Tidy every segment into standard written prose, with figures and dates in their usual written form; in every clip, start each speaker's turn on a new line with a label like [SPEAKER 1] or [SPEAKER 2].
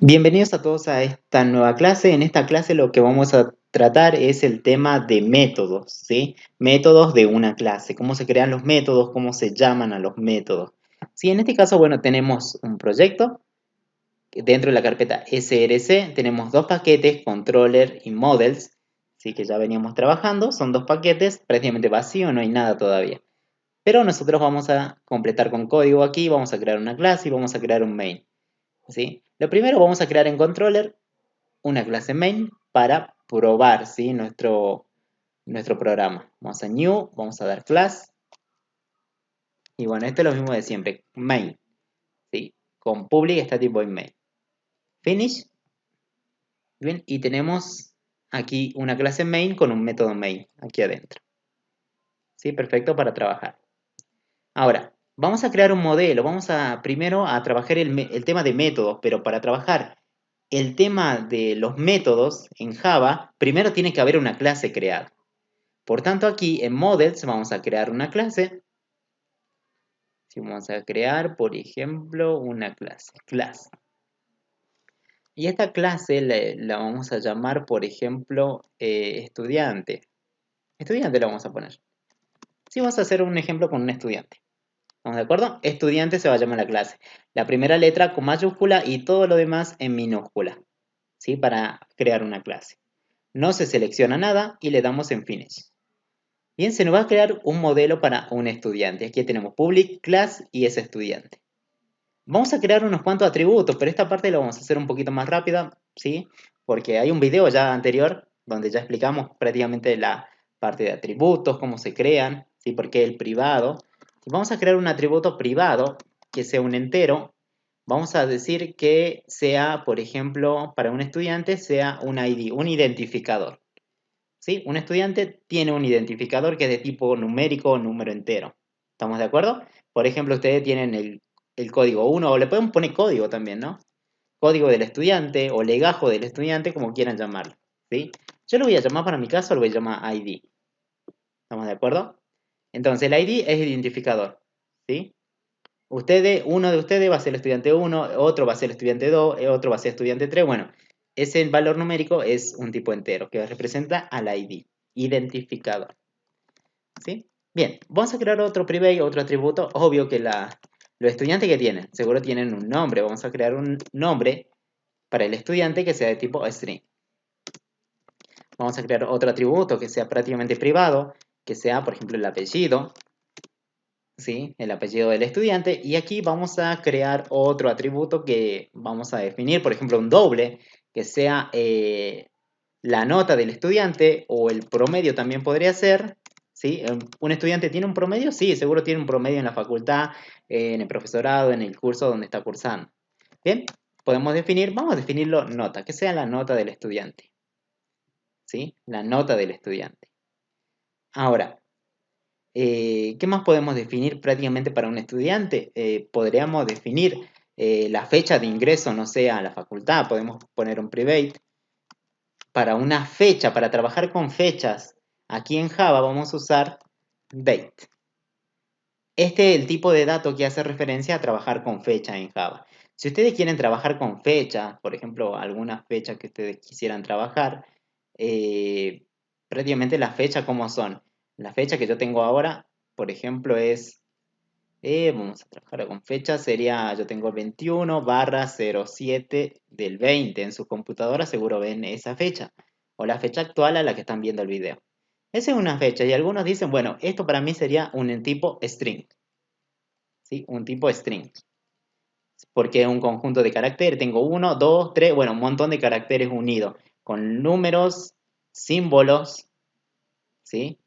[SPEAKER 1] Bienvenidos a todos a esta nueva clase. En esta clase lo que vamos a tratar es el tema de métodos, ¿sí? Métodos de una clase, cómo se crean los métodos, cómo se llaman a los métodos. Sí, en este caso, bueno, tenemos un proyecto. Dentro de la carpeta src tenemos dos paquetes, controller y models, ¿sí? Que ya veníamos trabajando. Son dos paquetes prácticamente vacíos, no hay nada todavía. Pero nosotros vamos a completar con código aquí, vamos a crear una clase y vamos a crear un main. ¿Sí? Lo primero vamos a crear en controller una clase main para probar, ¿sí? nuestro programa. Vamos a new, vamos a dar class. Y bueno, esto es lo mismo de siempre, main. ¿Sí? Con public static void main. Finish. Bien, y tenemos aquí una clase main con un método main aquí adentro. ¿Sí? Perfecto para trabajar. Ahora, vamos a crear un modelo. Vamos a primero a trabajar el tema de métodos, pero para trabajar el tema de los métodos en Java, primero tiene que haber una clase creada. Por tanto, aquí en Models vamos a crear una clase. Vamos a crear, por ejemplo, una clase, class. Y esta clase la vamos a llamar, por ejemplo, estudiante. Estudiante la vamos a poner. Sí, vamos a hacer un ejemplo con un estudiante. ¿Estamos de acuerdo? Estudiante se va a llamar la clase. La primera letra con mayúscula y todo lo demás en minúscula. ¿Sí? Para crear una clase. No se selecciona nada y le damos en Finish. Bien, se nos va a crear un modelo para un estudiante. Aquí tenemos public, class y ese estudiante. Vamos a crear unos cuantos atributos, pero esta parte la vamos a hacer un poquito más rápida, ¿sí? Porque hay un video ya anterior donde ya explicamos prácticamente la parte de atributos, cómo se crean, ¿sí? Por qué el privado. Vamos a crear un atributo privado que sea un entero. Vamos a decir que sea, por ejemplo, para un estudiante, sea un ID, un identificador. ¿Sí? Un estudiante tiene un identificador que es de tipo numérico o número entero. ¿Estamos de acuerdo? Por ejemplo, ustedes tienen el código 1, o le podemos poner código también, ¿no? Código del estudiante o legajo del estudiante, como quieran llamarlo. ¿Sí? Yo lo voy a llamar, para mi caso, lo voy a llamar ID. ¿Estamos de acuerdo? Entonces, el ID es identificador. ¿Sí? Uno de ustedes va a ser el estudiante 1, otro va a ser el estudiante 2, otro va a ser estudiante 3. Bueno, ese valor numérico es un tipo entero que representa al ID, identificador. ¿Sí? Bien, vamos a crear otro private, otro atributo. Obvio que los estudiantes que tienen, seguro tienen un nombre. Vamos a crear un nombre para el estudiante que sea de tipo string. Vamos a crear otro atributo que sea prácticamente privado, que sea, por ejemplo, el apellido. ¿Sí? El apellido del estudiante, y aquí vamos a crear otro atributo que vamos a definir, por ejemplo, un doble, que sea la nota del estudiante, o el promedio también podría ser. ¿Sí? ¿Un estudiante tiene un promedio? Sí, seguro tiene un promedio en la facultad, en el profesorado, en el curso donde está cursando. Bien, podemos definir, vamos a definirlo nota, que sea la nota del estudiante. ¿Sí? La nota del estudiante. Ahora, ¿qué más podemos definir prácticamente para un estudiante? Podríamos definir la fecha de ingreso, no sé, a la facultad. Podemos poner un private. Para una fecha, para trabajar con fechas, aquí en Java vamos a usar date. Este es el tipo de dato que hace referencia a trabajar con fecha en Java. Si ustedes quieren trabajar con fecha, por ejemplo, alguna fecha que ustedes quisieran trabajar, eh, prácticamente las fechas, ¿cómo son? La fecha que yo tengo ahora, por ejemplo, es, vamos a trabajar con fecha, sería, yo tengo 21/07 del 20. En su computadora seguro ven esa fecha, o la fecha actual a la que están viendo el video. Esa es una fecha, y algunos dicen, bueno, esto para mí sería un tipo string. ¿Sí? Un tipo string. Porque es un conjunto de caracteres. Tengo 1, 2, 3, bueno, un montón de caracteres unidos, con números, símbolos, ¿sí?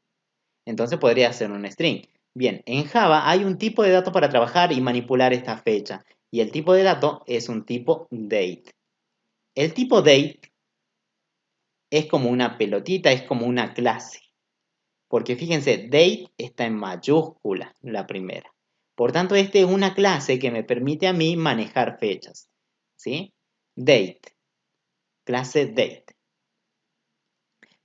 [SPEAKER 1] Entonces podría ser un string. Bien, en Java hay un tipo de dato para trabajar y manipular esta fecha. Y el tipo de dato es un tipo date. El tipo date es como una pelotita, es como una clase. Porque fíjense, date está en mayúscula, la primera. Por tanto, esta es una clase que me permite a mí manejar fechas. ¿Sí? Date. Clase date.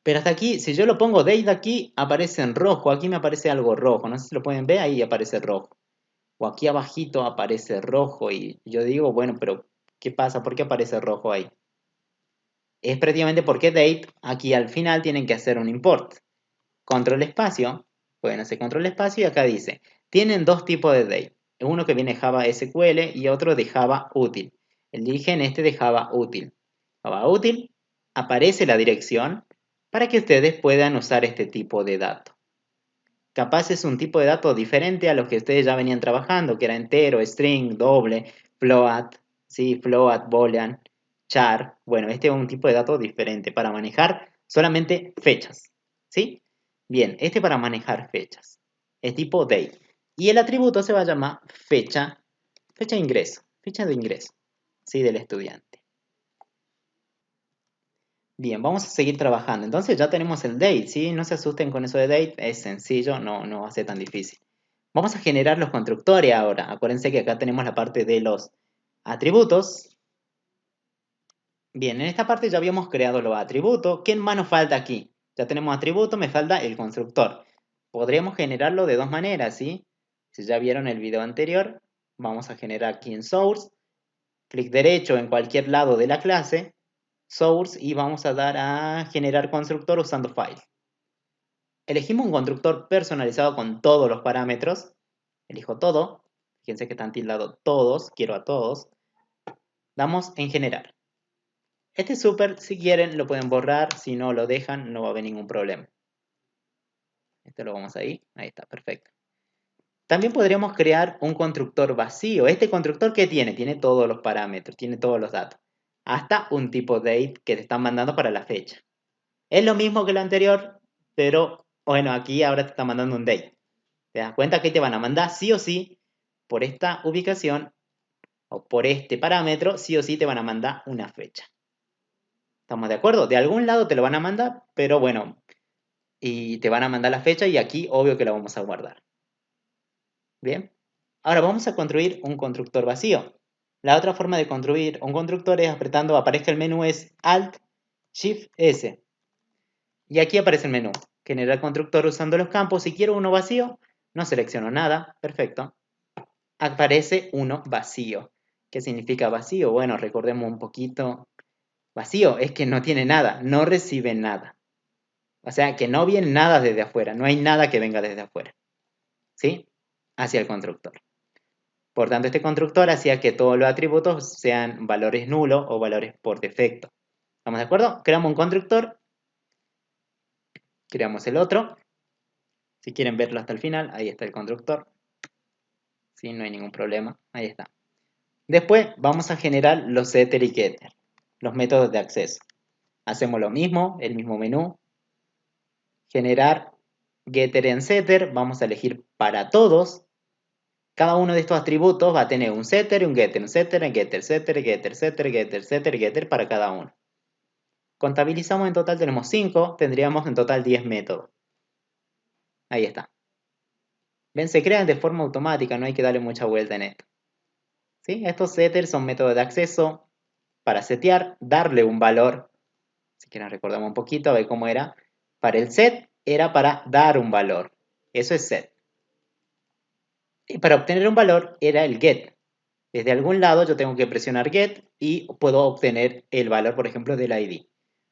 [SPEAKER 1] Pero hasta aquí, si yo lo pongo date aquí, aparece en rojo. Aquí me aparece algo rojo. No sé si lo pueden ver, ahí aparece rojo. O aquí abajito aparece rojo. Y yo digo, bueno, pero ¿Qué pasa? ¿Por qué aparece rojo ahí? Es prácticamente porque date, aquí al final tienen que hacer un import. Control espacio, pueden hacer control espacio y acá dice, tienen dos tipos de date. Uno que viene de Java SQL y otro de Java útil. Eligen este de Java útil. Java útil, aparece la dirección para que ustedes puedan usar este tipo de dato. Capaz es un tipo de dato diferente a los que ustedes ya venían trabajando, que era entero, string, doble, float, ¿sí? Float, boolean, char. Bueno, este es un tipo de dato diferente para manejar solamente fechas, ¿sí? Bien, este para manejar fechas. Es tipo date. Y el atributo se va a llamar fecha de ingreso, ¿sí? Del estudiante. Bien, vamos a seguir trabajando. Entonces ya tenemos el date, ¿sí? No se asusten con eso de date, es sencillo, no va a ser tan difícil. Vamos a generar los constructores ahora. Acuérdense que acá tenemos la parte de los atributos. Bien, en esta parte ya habíamos creado los atributos. ¿Qué más nos falta aquí? Ya tenemos atributo, me falta el constructor. Podríamos generarlo de dos maneras, ¿sí? Si ya vieron el video anterior, vamos a generar aquí en Source, clic derecho en cualquier lado de la clase, Source, y vamos a dar a generar constructor usando File. Elegimos un constructor personalizado con todos los parámetros. Elijo todo. Fíjense que están tildados todos. Quiero a todos. Damos en generar. Este súper, si quieren, lo pueden borrar. Si no lo dejan, no va a haber ningún problema. Este lo vamos ahí. Ahí está, perfecto. También podríamos crear un constructor vacío. Este constructor, ¿qué tiene? Tiene todos los parámetros, tiene todos los datos. Hasta un tipo date que te están mandando para la fecha. Es lo mismo que lo anterior, pero bueno, aquí ahora te está mandando un date. ¿Te das cuenta que te van a mandar sí o sí por esta ubicación o por este parámetro, sí o sí te van a mandar una fecha? ¿Estamos de acuerdo? De algún lado te lo van a mandar, pero bueno, y te van a mandar la fecha y aquí obvio que la vamos a guardar. Bien, ahora vamos a construir un constructor vacío. La otra forma de construir un constructor es apretando, aparezca el menú, es Alt Shift S. Y aquí aparece el menú, generar constructor usando los campos. Si quiero uno vacío, no selecciono nada, perfecto. Aparece uno vacío. ¿Qué significa vacío? Bueno, recordemos un poquito. Vacío es que no tiene nada, no recibe nada. O sea, que no viene nada desde afuera, no hay nada que venga desde afuera. ¿Sí? Hacia el constructor. Por tanto, este constructor hacía que todos los atributos sean valores nulos o valores por defecto. ¿Estamos de acuerdo? Creamos un constructor. Creamos el otro. Si quieren verlo hasta el final, ahí está el constructor. ¿Sí? No hay ningún problema. Ahí está. Después vamos a generar los setter y getter, los métodos de acceso. Hacemos lo mismo, el mismo menú. Generar getter and setter. Vamos a elegir para todos. Cada uno de estos atributos va a tener un setter, un getter, un setter, un getter, setter, getter, setter, getter, setter, getter para cada uno. Contabilizamos en total, tenemos 5, tendríamos en total 10 métodos. Ahí está. Ven, se crean de forma automática, no hay que darle mucha vuelta en esto. ¿Sí? Estos setters son métodos de acceso para setear, darle un valor. Si quieren recordamos un poquito, a ver cómo era. Para el set era para dar un valor. Eso es set. Y para obtener un valor era el get. Desde algún lado yo tengo que presionar get y puedo obtener el valor, por ejemplo, del ID.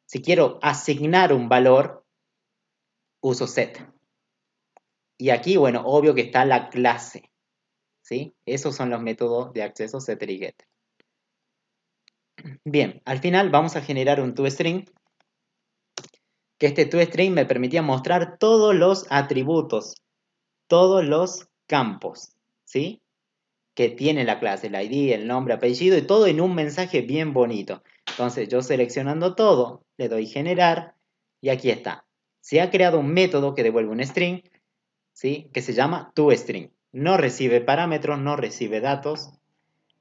[SPEAKER 1] Si quiero asignar un valor, uso set. Y aquí, bueno, obvio que está la clase. ¿Sí? Esos son los métodos de acceso setter y getter. Bien, al final vamos a generar un toString. Que este toString me permitía mostrar todos los atributos, todos los campos, ¿sí? Que tiene la clase, el ID, el nombre, apellido y todo en un mensaje bien bonito. Entonces yo seleccionando todo, le doy generar y aquí está. Se ha creado un método que devuelve un string, ¿sí? Que se llama toString. No recibe parámetros, no recibe datos.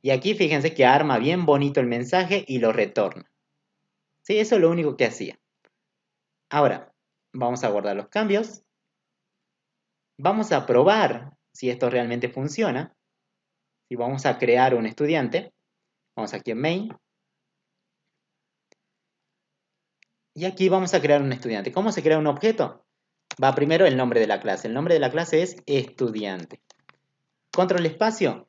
[SPEAKER 1] Y aquí fíjense que arma bien bonito el mensaje y lo retorna. ¿Sí? Eso es lo único que hacía. Ahora, vamos a guardar los cambios. Vamos a probar si esto realmente funciona. Y vamos a crear un estudiante. Vamos aquí en main. Y aquí vamos a crear un estudiante. ¿Cómo se crea un objeto? Va primero el nombre de la clase. El nombre de la clase es estudiante. Control espacio.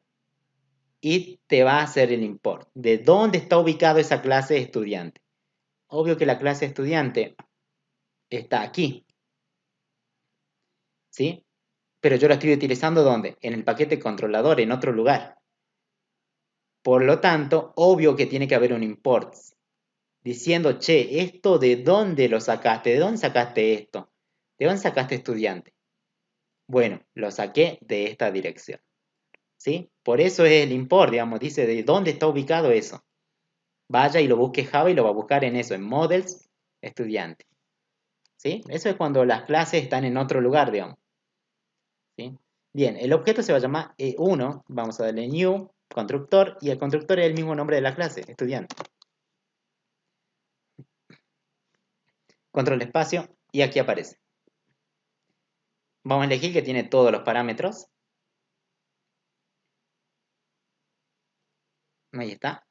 [SPEAKER 1] y te va a hacer el import. ¿De dónde está ubicado esa clase de estudiante? Obvio que la clase de estudiante está aquí, ¿sí? Pero yo la estoy utilizando ¿dónde? En el paquete controlador, en otro lugar. Por lo tanto, obvio que tiene que haber un import diciendo, che, ¿esto de dónde lo sacaste? ¿De dónde sacaste esto? ¿De dónde sacaste estudiante? Bueno, lo saqué de esta dirección, ¿sí? Por eso es el import, digamos, dice de dónde está ubicado eso. Vaya y lo busque Java y lo va a buscar en eso, en models, estudiante, ¿sí? Eso es cuando las clases están en otro lugar, digamos, ¿sí? Bien, el objeto se va a llamar E1, vamos a darle new, constructor, y el constructor es el mismo nombre de la clase, estudiante. Control espacio, y aquí aparece. Vamos a elegir que tiene todos los parámetros. Ahí está.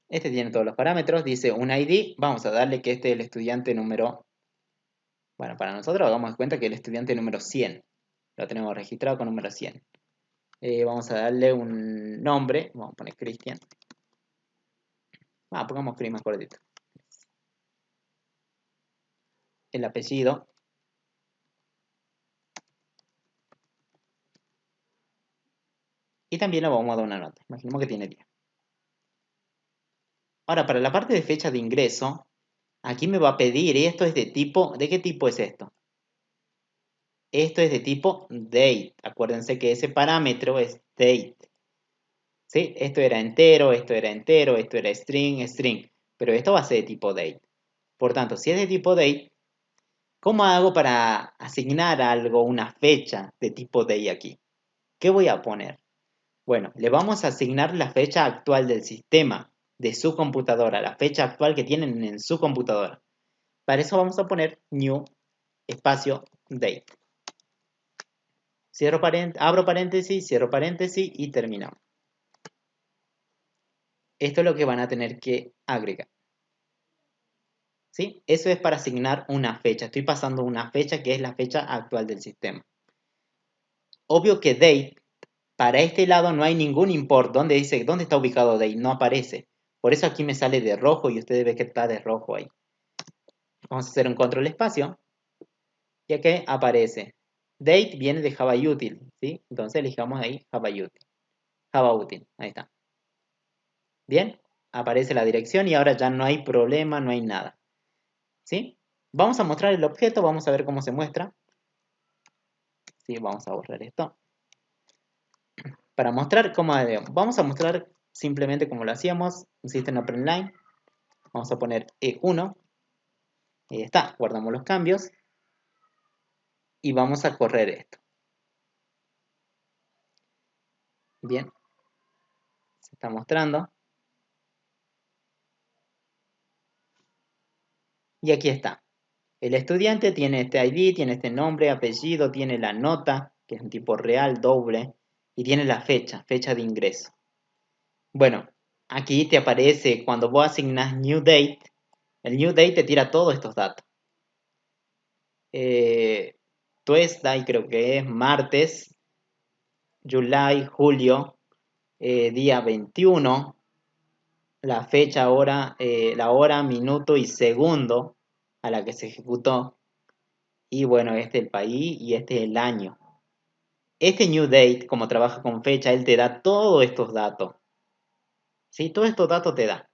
[SPEAKER 1] Este tiene todos los parámetros, dice un ID, vamos a darle que este es el estudiante número, bueno, para nosotros hagamos de cuenta que el estudiante número 100, lo tenemos registrado con número 100. Vamos a darle un nombre, vamos a poner Cristian. Pongamos Chris más cortito. El apellido. Y también le vamos a dar una nota, imaginemos que tiene 10. Ahora, para la parte de fecha de ingreso, aquí me va a pedir, y esto es de tipo, ¿de qué tipo es esto? Esto es de tipo date. Acuérdense que ese parámetro es date. ¿Sí? Esto era entero, esto era entero, esto era string, string. Pero esto va a ser de tipo date. Por tanto, si es de tipo date, ¿cómo hago para asignar algo, una fecha de tipo date aquí? ¿Qué voy a poner? Bueno, le vamos a asignar la fecha actual del sistema, de su computadora, la fecha actual que tienen en su computadora. Para eso vamos a poner new espacio date. Abro paréntesis, cierro paréntesis y terminamos. Esto es lo que van a tener que agregar. ¿Sí? Eso es para asignar una fecha. Estoy pasando una fecha que es la fecha actual del sistema. Obvio que date, para este lado no hay ningún import. Donde dice, ¿dónde está ubicado date? No aparece. Por eso aquí me sale de rojo y ustedes ven que está de rojo ahí. Vamos a hacer un control espacio. Y aquí aparece. Date viene de Java Util, ¿sí? Entonces elijamos ahí Java Util. Java Util, ahí está. Bien, aparece la dirección y ahora ya no hay problema, no hay nada. ¿Sí? Vamos a mostrar el objeto, vamos a ver cómo se muestra. Sí, vamos a borrar esto. Para mostrar cómo vamos a mostrar simplemente como lo hacíamos, un System Open Line. Vamos a poner E1. Ahí está, guardamos los cambios. Y vamos a correr esto. Bien, se está mostrando. Y aquí está. El estudiante tiene este ID, tiene este nombre, apellido, tiene la nota, que es un tipo real, doble, y tiene la fecha, fecha de ingreso. Bueno, aquí te aparece cuando vos asignas New Date, el New Date te tira todos estos datos. Tuesday creo que es martes, July, julio, día 21, la fecha, hora, la hora, minuto y segundo a la que se ejecutó. Y bueno, este es el país y este es el año. Este New Date, como trabaja con fecha, él te da todos estos datos. ¿Sí? Todos estos datos te da.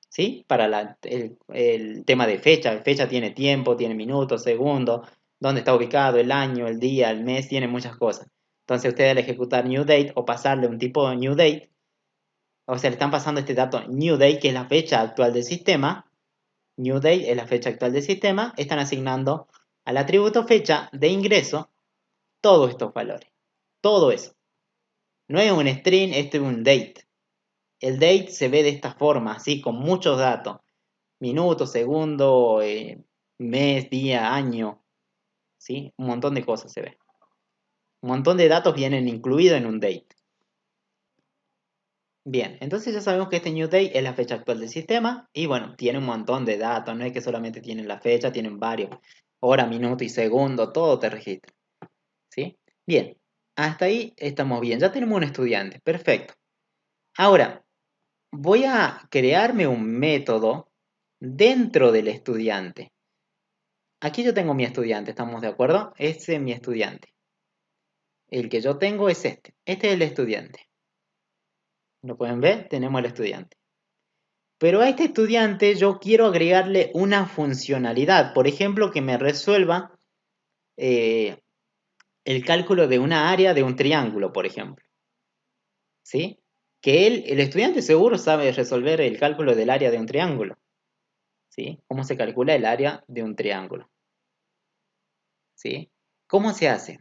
[SPEAKER 1] ¿Sí? Para el tema de fecha. Fecha tiene tiempo, tiene minutos, segundos, dónde está ubicado, el año, el día, el mes, tiene muchas cosas. Entonces ustedes al ejecutar New Date o pasarle un tipo de New Date, o sea, le están pasando este dato New Date, que es la fecha actual del sistema. New Date es la fecha actual del sistema. Están asignando al atributo fecha de ingreso todos estos valores. Todo eso. No es un string, este es un date. El date se ve de esta forma, así, con muchos datos. Minuto, segundo, mes, día, año. ¿Sí? Un montón de cosas se ve. Un montón de datos vienen incluidos en un date. Bien, entonces ya sabemos que este new date es la fecha actual del sistema y bueno, tiene un montón de datos, no es que solamente tienen la fecha, tienen varios, hora, minuto y segundo, todo te registra. ¿Sí? Bien, Hasta ahí estamos bien. Ya tenemos un estudiante. Perfecto. Ahora, voy a crearme un método dentro del estudiante. Aquí yo tengo mi estudiante, ¿estamos de acuerdo? Ese es mi estudiante. El que yo tengo es este. Este es el estudiante. ¿Lo pueden ver? Tenemos el estudiante. Pero a este estudiante yo quiero agregarle una funcionalidad. Por ejemplo, que me resuelva eh, el cálculo de una área de un triángulo, por ejemplo. ¿Sí? Que el estudiante seguro sabe resolver el cálculo del área de un triángulo. ¿Sí? ¿Cómo se calcula el área de un triángulo? ¿Sí? ¿Cómo se hace?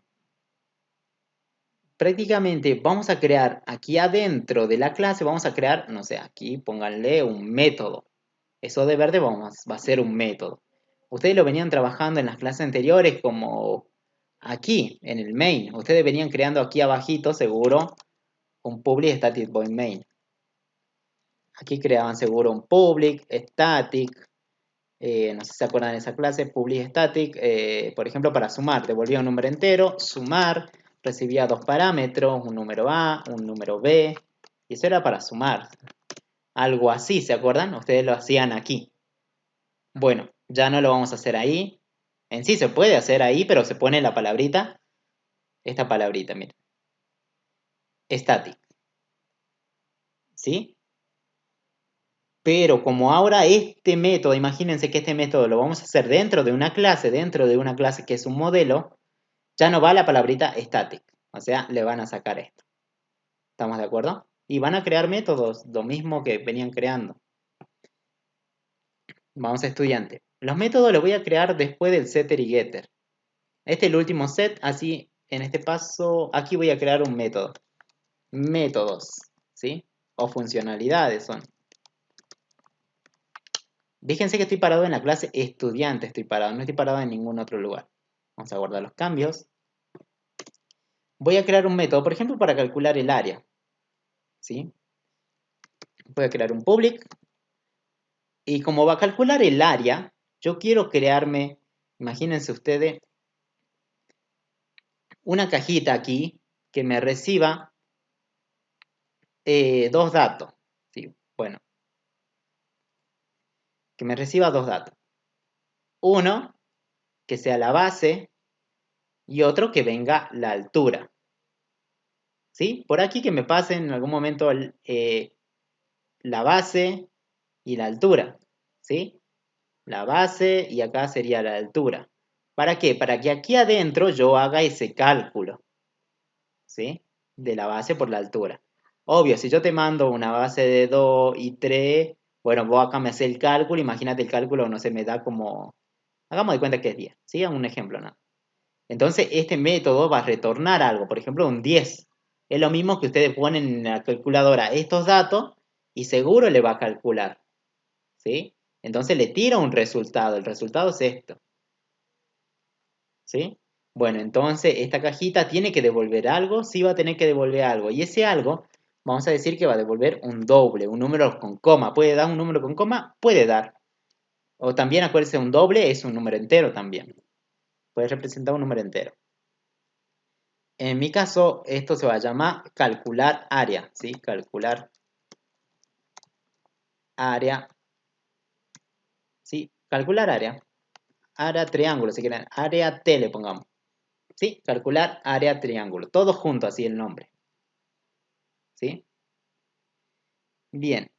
[SPEAKER 1] Prácticamente vamos a crear aquí adentro de la clase, vamos a crear, no sé, aquí pónganle un método. Eso de verde va a ser un método. Ustedes lo venían trabajando en las clases anteriores como aquí, en el main. Ustedes venían creando aquí abajito, seguro, un public static void main. Aquí creaban seguro un public, static, no sé si se acuerdan de esa clase, public static, por ejemplo, para sumar, devolvía un número entero, sumar, recibía dos parámetros, un número A, un número B, y eso era para sumar. Algo así, ¿se acuerdan? Ustedes lo hacían aquí. Bueno, ya no lo vamos a hacer ahí. En sí se puede hacer ahí, pero se pone la palabrita, esta palabrita, miren, static, ¿sí? Pero como ahora este método, imagínense que este método lo vamos a hacer dentro de una clase que es un modelo, ya no va la palabrita static, o sea, le van a sacar esto. ¿Estamos de acuerdo? Y van a crear métodos, lo mismo que venían creando. Vamos a estudiante. Los métodos los voy a crear después del setter y getter. Este es el último set, así en este paso, aquí voy a crear un método. Métodos, ¿sí? O funcionalidades son. Fíjense que estoy parado en la clase estudiante, estoy parado, no estoy parado en ningún otro lugar. Vamos a guardar los cambios. Voy a crear un método, por ejemplo, para calcular el área, ¿sí? Voy a crear un public. Y como va a calcular el área, yo quiero crearme, imagínense ustedes, una cajita aquí que me reciba dos datos. ¿Sí? Bueno, que me reciba dos datos. Uno, que sea la base, y otro que venga la altura. ¿Sí? Por aquí que me pasen en algún momento la base y la altura. ¿Sí? La base y acá sería la altura. ¿Para qué? Para que aquí adentro yo haga ese cálculo. ¿Sí? De la base por la altura. Obvio, si yo te mando una base de 2 y 3, bueno, vos acá me haces el cálculo, imagínate el cálculo, no se me da como, hagamos de cuenta que es 10, ¿sí? Un ejemplo, ¿no? Entonces, este método va a retornar algo, por ejemplo, un 10. Es lo mismo que ustedes ponen en la calculadora estos datos y seguro le va a calcular, ¿sí? Entonces le tira un resultado, el resultado es esto, ¿sí? Bueno, entonces esta cajita tiene que devolver algo, sí va a tener que devolver algo. Y ese algo, vamos a decir que va a devolver un doble, un número con coma. ¿Puede dar un número con coma? Puede dar. O también acuérdense, un doble es un número entero también. Puede representar un número entero. En mi caso, esto se va a llamar calcular área, ¿sí? Calcular área, ¿sí? Calcular área. Área triángulo, si quieren. Área T le pongamos. ¿Sí? Calcular área triángulo. Todo junto, así el nombre. ¿Sí? Bien.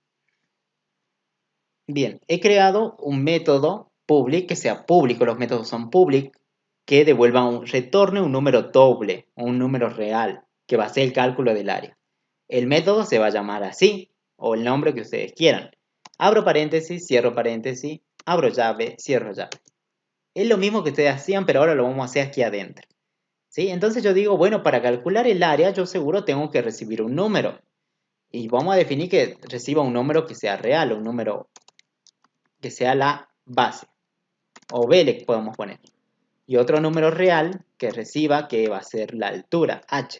[SPEAKER 1] Bien, he creado un método public que sea público, los métodos son public, que devuelva retorne un número doble o un número real, que va a ser el cálculo del área. El método se va a llamar así, o el nombre que ustedes quieran. Abro paréntesis, abro llave, cierro llave. Es lo mismo que ustedes hacían, pero ahora lo vamos a hacer aquí adentro. ¿Sí? Entonces yo digo, bueno, para calcular el área, yo seguro tengo que recibir un número. Y vamos a definir que reciba un número que sea real, un número que sea la base, o B le podemos poner. Y otro número real que reciba que va a ser la altura, h.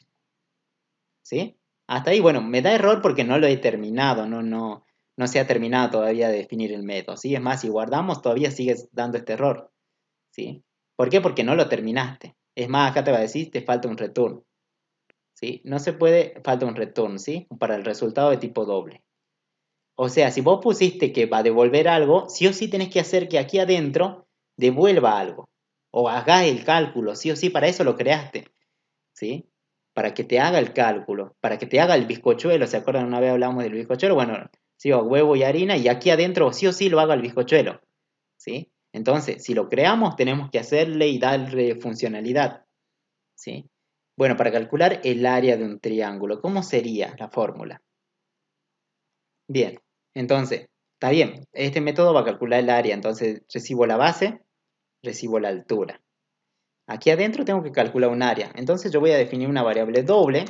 [SPEAKER 1] ¿Sí? Hasta ahí, bueno, me da error porque no lo he terminado, no se ha terminado todavía de definir el método, ¿sí? Es más, si guardamos todavía sigues dando este error, ¿sí? ¿Por qué? Porque no lo terminaste. Es más, acá te va a decir, te falta un return. ¿sí? No se puede, falta un return, ¿sí? Para el resultado de tipo doble. O sea, si vos pusiste que va a devolver algo, sí o sí tenés que hacer que aquí adentro devuelva algo. O hagas el cálculo, sí o sí, para eso lo creaste, ¿sí? Para que te haga el cálculo, para que te haga el bizcochuelo. ¿Se acuerdan? Una vez hablamos del bizcochuelo. Bueno, sí, o huevo y harina, y aquí adentro sí o sí lo haga el bizcochuelo, ¿sí? Entonces, si lo creamos, tenemos que hacerle y darle funcionalidad, ¿sí? Bueno, para calcular el área de un triángulo, ¿cómo sería la fórmula? Bien, entonces, está bien, este método va a calcular el área, entonces recibo la base, recibo la altura. Aquí adentro tengo que calcular un área, entonces yo voy a definir una variable doble,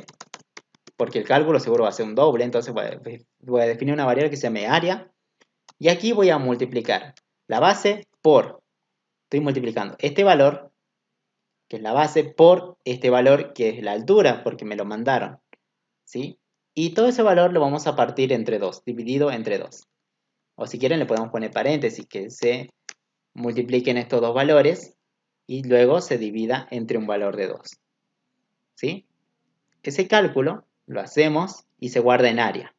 [SPEAKER 1] porque el cálculo seguro va a ser un doble, entonces voy a definir una variable que se llame área, y aquí voy a multiplicar la base por, estoy multiplicando este valor, que es la base, por este valor, que es la altura, porque me lo mandaron, ¿sí? Y todo ese valor lo vamos a partir entre 2, dividido entre 2. O si quieren le podemos poner paréntesis, que se multipliquen estos dos valores y luego se divida entre un valor de 2. ¿Sí? Ese cálculo lo hacemos y se guarda en área.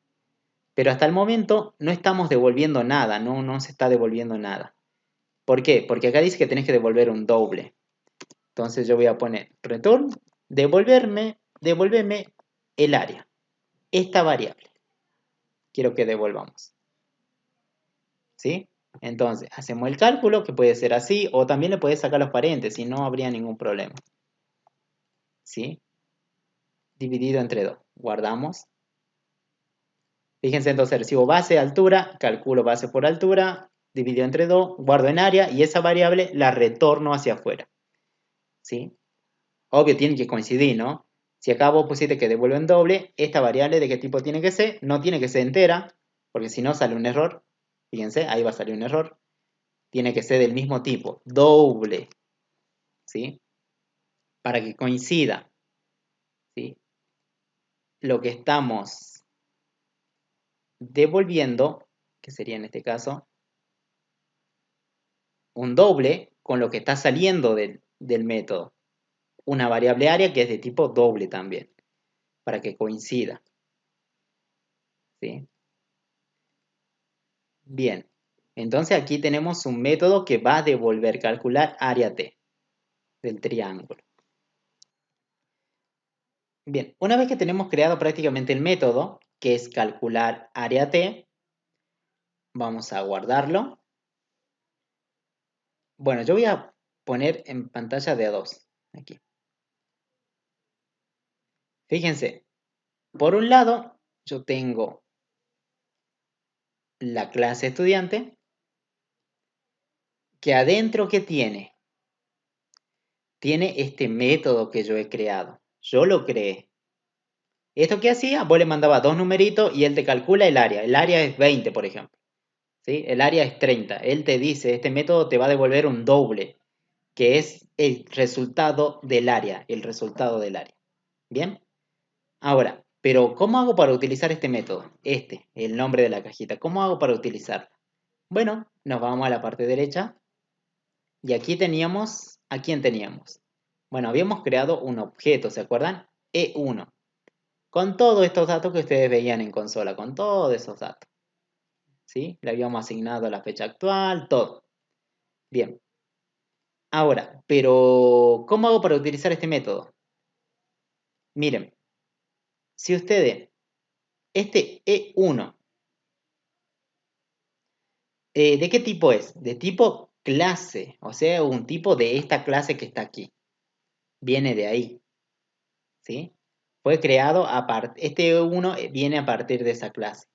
[SPEAKER 1] Pero hasta el momento no estamos devolviendo nada, no se está devolviendo nada. ¿Por qué? Porque acá dice que tenés que devolver un doble. Entonces yo voy a poner return, devolverme el área. Esta variable quiero que devolvamos. ¿Sí? Entonces, hacemos el cálculo, que puede ser así, o también le puedes sacar los paréntesis, no habría ningún problema. ¿Sí? Dividido entre 2. Guardamos. Fíjense, entonces recibo base, altura, calculo base por altura, dividido entre 2, guardo en área y esa variable la retorno hacia afuera. ¿Sí? Obvio, tienen que coincidir, ¿no? Si acá vos pusiste que devuelve en doble, esta variable de qué tipo tiene que ser, no tiene que ser entera, porque si no sale un error. Fíjense, ahí va a salir un error. Tiene que ser del mismo tipo, doble. ¿Sí? Para que coincida, ¿sí? Lo que estamos devolviendo, que sería en este caso un doble con lo que está saliendo del método. Una variable área que es de tipo doble también, para que coincida, ¿sí? Bien, entonces aquí tenemos un método que va a devolver, calcular área T del triángulo. Bien, una vez que tenemos creado prácticamente el método, que es calcular área T, vamos a guardarlo. Bueno, yo voy a poner en pantalla de A2, aquí. Fíjense, por un lado, yo tengo la clase estudiante, que adentro, ¿qué tiene? Tiene este método que yo he creado. Yo lo creé. ¿Esto qué hacía? Vos le mandabas dos numeritos y él te calcula el área. El área es 20, por ejemplo. ¿Sí? El área es 30. Él te dice, este método te va a devolver un doble, que es el resultado del área. El resultado del área. ¿Bien? Ahora, pero ¿cómo hago para utilizar este método? El nombre de la cajita. ¿Cómo hago para utilizarlo? Bueno, nos vamos a la parte derecha y aquí teníamos, ¿a quién teníamos? Bueno, habíamos creado un objeto, ¿se acuerdan? E1, con todos estos datos que ustedes veían en consola, con todos esos datos, ¿sí? Le habíamos asignado la fecha actual, todo. Bien, ahora, pero ¿cómo hago para utilizar este método? Miren, si ustedes, este E1, ¿de qué tipo es? De tipo clase, o sea, un tipo de esta clase que está aquí. Viene de ahí, ¿sí? Fue creado a partir, este E1 viene a partir de esa clase,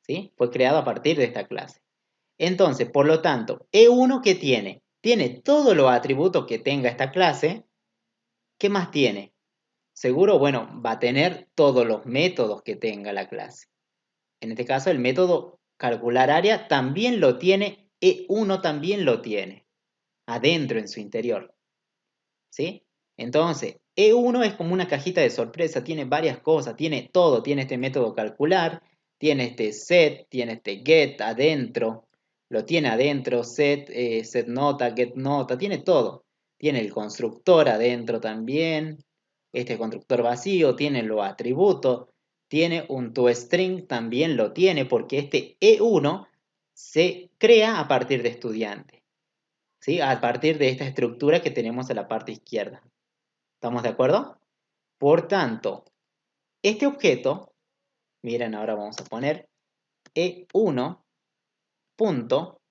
[SPEAKER 1] ¿sí? Fue creado a partir de esta clase. Entonces, por lo tanto, E1 ¿qué tiene? Tiene todos los atributos que tenga esta clase. ¿Qué más tiene? Seguro, bueno, va a tener todos los métodos que tenga la clase. En este caso, el método calcular área también lo tiene, E1 también lo tiene, adentro en su interior. ¿Sí? Entonces, E1 es como una cajita de sorpresa, tiene varias cosas, tiene todo, tiene este método calcular, tiene este set, tiene este get adentro, lo tiene adentro, set nota, get nota, tiene todo. Tiene el constructor adentro también, este constructor vacío, tiene los atributos, tiene un toString, también lo tiene, porque este E1 se crea a partir de estudiante, ¿sí? A partir de esta estructura que tenemos en la parte izquierda. ¿Estamos de acuerdo? Por tanto, este objeto, miren, ahora vamos a poner E1 punto,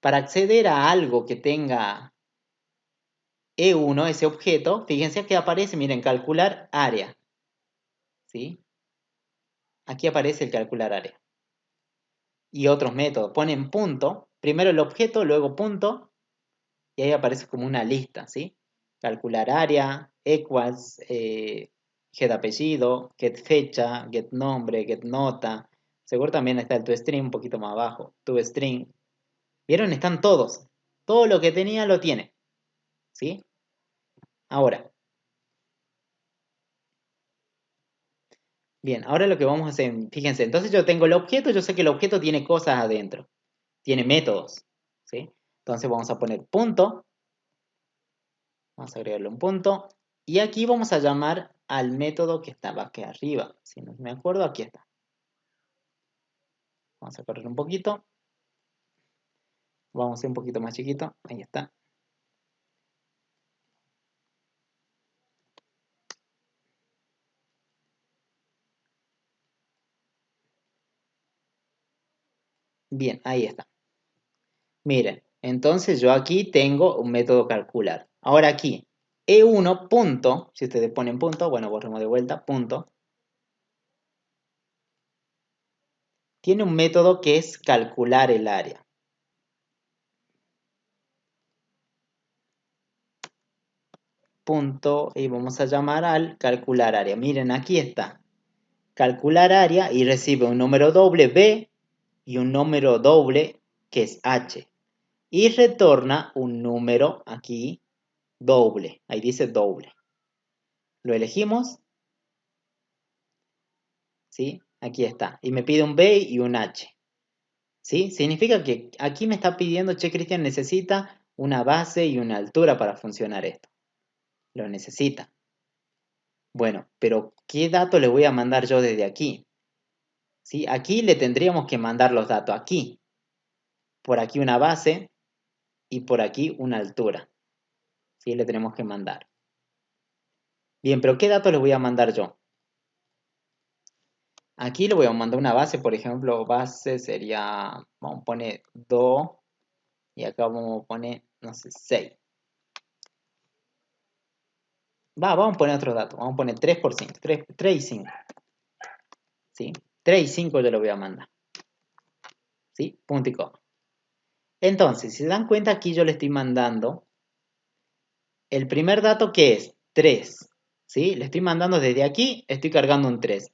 [SPEAKER 1] para acceder a algo que tenga E1, ese objeto, fíjense que aparece, miren, calcular área, ¿sí? Aquí aparece el calcular área. Y otros métodos, ponen punto, primero el objeto, luego punto, y ahí aparece como una lista, ¿sí? Calcular área, equals, get apellido, get fecha, get nombre, get nota. Seguro también está el toString un poquito más abajo, toString. ¿Vieron? Están todos. Todo lo que tenía lo tiene, ¿sí? Ahora, bien, ahora lo que vamos a hacer, fíjense, entonces yo tengo el objeto, yo sé que el objeto tiene cosas adentro, tiene métodos, ¿sí? Entonces vamos a poner punto, vamos a agregarle un punto, y aquí vamos a llamar al método que estaba aquí arriba, si no me acuerdo, aquí está. Vamos a correr un poquito, vamos a hacer un poquito más chiquito, ahí está. Bien, ahí está. Miren, entonces yo aquí tengo un método calcular. Ahora aquí, E1 punto, si ustedes ponen punto, bueno, borremos de vuelta, punto, tiene un método que es calcular el área. Punto, y vamos a llamar al calcular área. Miren, aquí está. Calcular área y recibe un número doble B y un número doble que es H. Y retorna un número aquí doble. Ahí dice doble. Lo elegimos. ¿Sí? Aquí está. Y me pide un B y un H. ¿Sí? Significa que aquí me está pidiendo, che, Cristian necesita una base y una altura para funcionar esto. Lo necesita. Bueno, pero ¿qué dato le voy a mandar yo desde aquí? ¿Sí? Aquí le tendríamos que mandar los datos aquí. Por aquí una base y por aquí una altura. ¿Sí? Le tenemos que mandar. Bien, pero ¿qué datos le voy a mandar yo? Aquí le voy a mandar una base, por ejemplo, base sería, vamos a poner 2 y acá vamos a poner, no sé, 6. Vamos a poner otros datos, vamos a poner 3%, 3 y 5. ¿Sí? 3 y 5 yo lo voy a mandar. ¿Sí? Punto y coma. Entonces, si se dan cuenta, aquí yo le estoy mandando el primer dato que es 3. ¿Sí? Le estoy mandando desde aquí, estoy cargando un 3.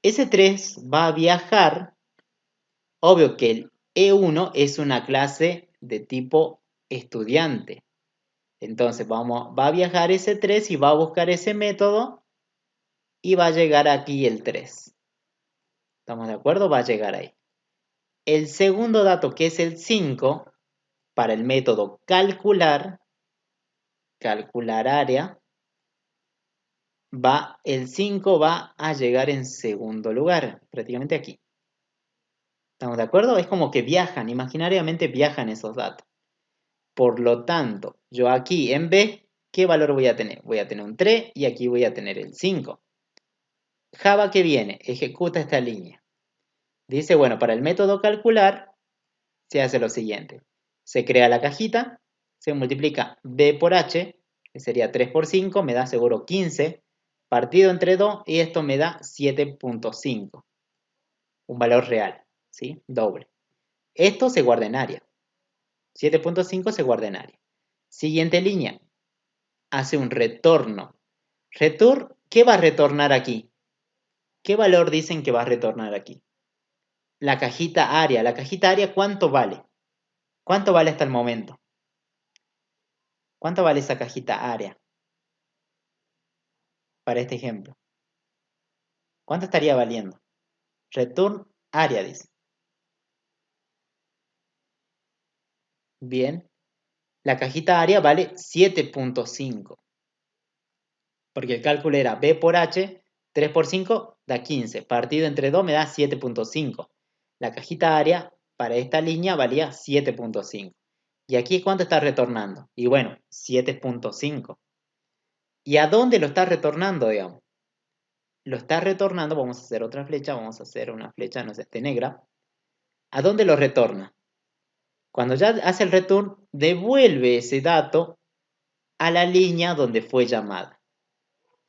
[SPEAKER 1] Ese 3 va a viajar, obvio que el E1 es una clase de tipo estudiante. Entonces va a viajar ese 3 y va a buscar ese método y va a llegar aquí el 3. ¿Estamos de acuerdo? Va a llegar ahí. El segundo dato, que es el 5, para el método calcular, calcular área, el 5 va a llegar en segundo lugar, prácticamente aquí. ¿Estamos de acuerdo? Es como que viajan, imaginariamente viajan esos datos. Por lo tanto, yo aquí en B, ¿qué valor voy a tener? Voy a tener un 3 y aquí voy a tener el 5. Java, ¿qué viene? Ejecuta esta línea. Dice, bueno, para el método calcular se hace lo siguiente. Se crea la cajita, se multiplica B por H, que sería 3 por 5, me da seguro 15, partido entre 2 y esto me da 7.5. Un valor real, ¿sí? Doble. Esto se guarda en área. 7.5 se guarda en área. Siguiente línea. Hace un retorno. ¿Qué va a retornar aquí? ¿Qué valor dicen que va a retornar aquí? La cajita área. La cajita área, ¿cuánto vale? ¿Cuánto vale hasta el momento? ¿Cuánto vale esa cajita área para este ejemplo? ¿Cuánto estaría valiendo? Return área, dice. Bien. La cajita área vale 7.5. Porque el cálculo era B por H, 3 por 5 da 15. Partido entre 2 me da 7.5. La cajita área para esta línea valía 7.5. ¿Y aquí cuánto está retornando? Y bueno, 7.5. ¿Y a dónde lo está retornando, digamos? Lo está retornando, vamos a hacer otra flecha, vamos a hacer una flecha, no sé, negra. ¿A dónde lo retorna? Cuando ya hace el return, devuelve ese dato a la línea donde fue llamada.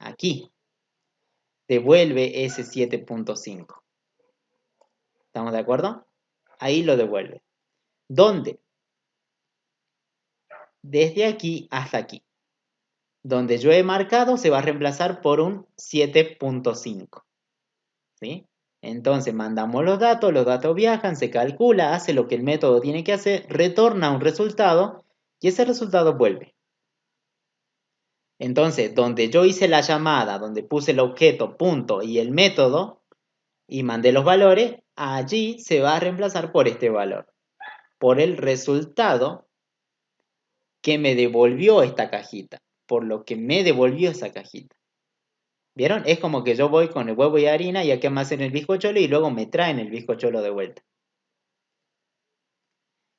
[SPEAKER 1] Aquí. Devuelve ese 7.5. ¿Estamos de acuerdo? Ahí lo devuelve. ¿Dónde? Desde aquí hasta aquí. Donde yo he marcado se va a reemplazar por un 7.5. ¿Sí? Entonces mandamos los datos viajan, se calcula, hace lo que el método tiene que hacer, retorna un resultado y ese resultado vuelve. Entonces, donde yo hice la llamada, donde puse el objeto, punto y el método y mandé los valores, allí se va a reemplazar por este valor, por el resultado que me devolvió esta cajita, por lo que me devolvió esa cajita. ¿Vieron? Es como que yo voy con el huevo y harina y aquí me hacen el bizcocholo y luego me traen el bizcocholo de vuelta.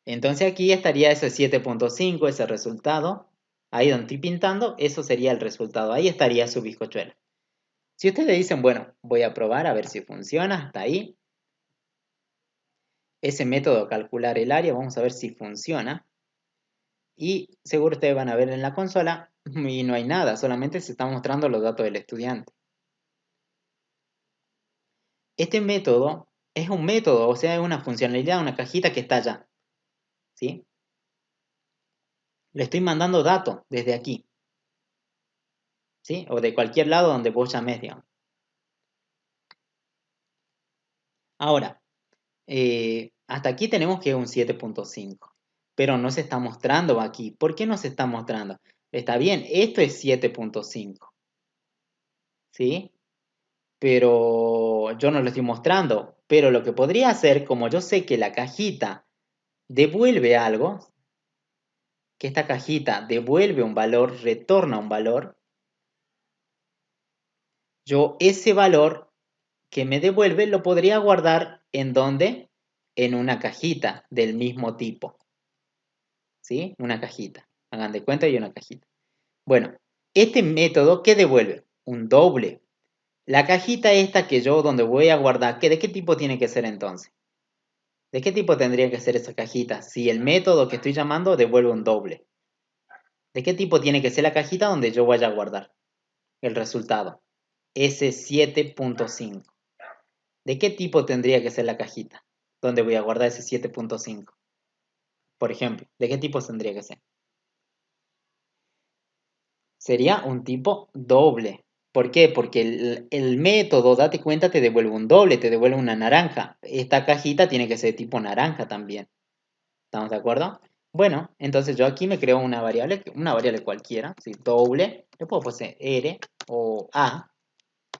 [SPEAKER 1] Entonces aquí estaría ese 7.5, ese resultado. Ahí donde estoy pintando, eso sería el resultado. Ahí estaría su bizcochuelo. Si ustedes dicen, bueno, voy a probar a ver si funciona hasta ahí. Ese método calcular el área, vamos a ver si funciona. Y seguro ustedes van a ver en la consola y no hay nada, solamente se están mostrando los datos del estudiante. Este método es un método, o sea, es una funcionalidad, una cajita que está allá. ¿Sí? Le estoy mandando datos desde aquí. ¿Sí? O de cualquier lado donde vos llames, digamos. Ahora, hasta aquí tenemos que es un 7.5, pero no se está mostrando aquí. ¿Por qué no se está mostrando? Está bien, esto es 7.5, ¿sí? Pero yo no lo estoy mostrando. Pero lo que podría hacer, como yo sé que la cajita devuelve algo, que esta cajita devuelve un valor, retorna un valor, yo ese valor que me devuelve lo podría guardar ¿en dónde? En una cajita del mismo tipo. ¿Sí? Una cajita. Hagan de cuenta y una cajita. Bueno, este método, ¿qué devuelve? Un doble. La cajita esta que yo donde voy a guardar, ¿de qué tipo tiene que ser entonces? ¿De qué tipo tendría que ser esa cajita? Si el método que estoy llamando devuelve un doble. ¿De qué tipo tiene que ser la cajita donde yo vaya a guardar el resultado? Ese 7.5. ¿De qué tipo tendría que ser la cajita donde voy a guardar ese 7.5? Por ejemplo, ¿de qué tipo tendría que ser? Sería un tipo doble. ¿Por qué? Porque el método, date cuenta, te devuelve un doble, te devuelve una naranja. Esta cajita tiene que ser tipo naranja también. ¿Estamos de acuerdo? Bueno, entonces yo aquí me creo una variable cualquiera, ¿sí? Doble, le puedo poner R o A,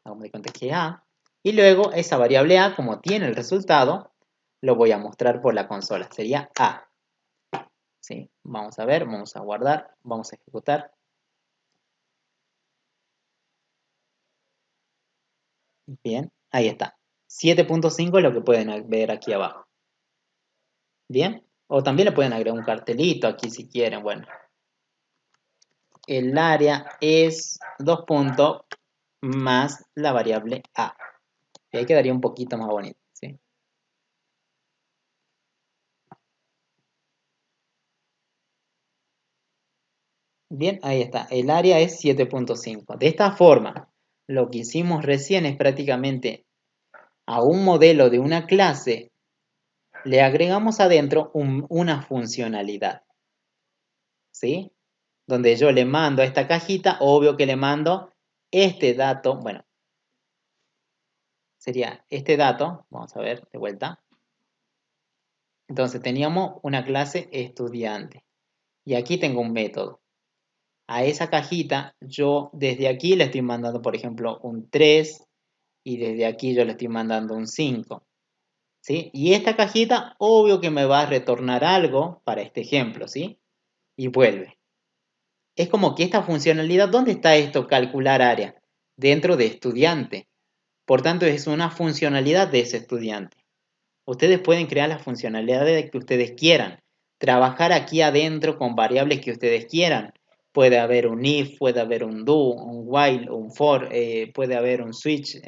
[SPEAKER 1] hagamos de cuenta que es A, y luego esa variable A, como tiene el resultado, lo voy a mostrar por la consola, sería A. ¿Sí? Vamos a ver, vamos a guardar, vamos a ejecutar. Bien, ahí está. 7.5 es lo que pueden ver aquí abajo. Bien, o también le pueden agregar un cartelito aquí si quieren, bueno. El área es 2 puntos más la variable A. Y ahí quedaría un poquito más bonito, ¿sí? Bien, ahí está. El área es 7.5. De esta forma, lo que hicimos recién es prácticamente a un modelo de una clase, le agregamos adentro una funcionalidad, ¿sí? Donde yo le mando a esta cajita, obvio que le mando este dato, bueno, sería este dato, vamos a ver de vuelta. Entonces teníamos una clase estudiante y aquí tengo un método. A esa cajita yo desde aquí le estoy mandando, por ejemplo, un 3 y desde aquí yo le estoy mandando un 5. ¿Sí? Y esta cajita, obvio que me va a retornar algo para este ejemplo, ¿sí? Y vuelve. es como que esta funcionalidad, ¿dónde está esto? Calcular área. Dentro de estudiante. Por tanto, es una funcionalidad de ese estudiante. Ustedes pueden crear las funcionalidades que ustedes quieran. Trabajar aquí adentro con variables que ustedes quieran. Puede haber un if, puede haber un do, un while, un for, puede haber un switch,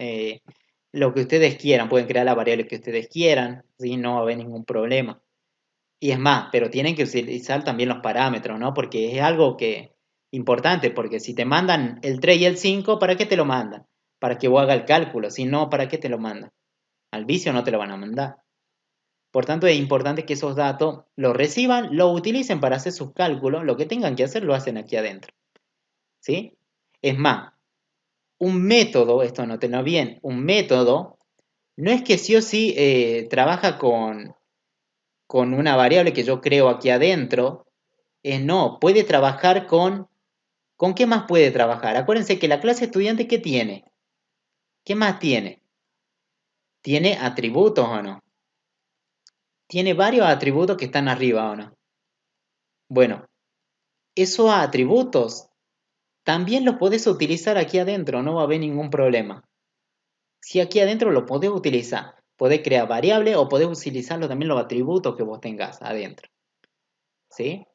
[SPEAKER 1] lo que ustedes quieran. Pueden crear las variables que ustedes quieran, ¿sí? No va a haber ningún problema. Y es más, pero tienen que utilizar también los parámetros, ¿no? Porque es algo que importante, porque si te mandan el 3 y el 5, ¿para qué te lo mandan? Para que vos haga el cálculo, si no, ¿para qué te lo mandan? Al vicio no te lo van a mandar. Por tanto, es importante que esos datos los reciban, los utilicen para hacer sus cálculos, lo que tengan que hacer lo hacen aquí adentro, ¿sí? Es más, un método, esto no tenlo bien, un método no es que sí o sí trabaja con una variable que yo creo aquí adentro, no, puede trabajar ¿con qué más puede trabajar? Acuérdense que la clase estudiante, ¿qué tiene? ¿Qué más tiene? ¿Tiene atributos o no? Tiene varios atributos que están arriba o no. Bueno, esos atributos también los podés utilizar aquí adentro, no va a haber ningún problema. Si aquí adentro lo podés utilizar, podés crear variables o podés utilizarlo también los atributos que vos tengas adentro. ¿Sí?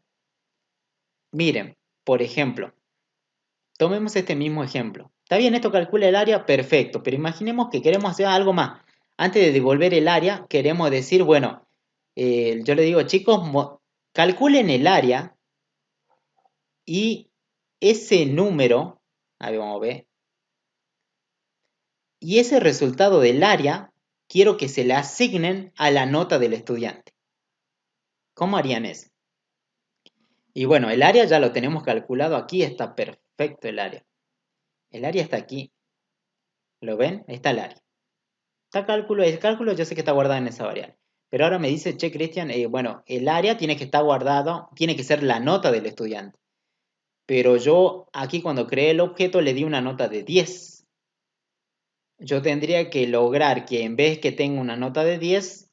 [SPEAKER 1] Miren, por ejemplo, tomemos este mismo ejemplo. Está bien, esto calcula el área, perfecto, pero imaginemos que queremos hacer algo más. Antes de devolver el área, queremos decir, bueno, yo le digo, chicos, calculen el área y ese número, a ver, vamos a ver, y ese resultado del área quiero que se le asignen a la nota del estudiante. ¿Cómo harían eso? Y bueno, el área ya lo tenemos calculado aquí, está perfecto el área. El área está aquí. ¿Lo ven? Ahí está el área. Está cálculo, el cálculo yo sé que está guardado en esa variable. Pero ahora me dice, che, Cristian, bueno, el área tiene que estar guardado, tiene que ser la nota del estudiante. Pero yo aquí cuando creé el objeto le di una nota de 10. Yo tendría que lograr que en vez que tenga una nota de 10,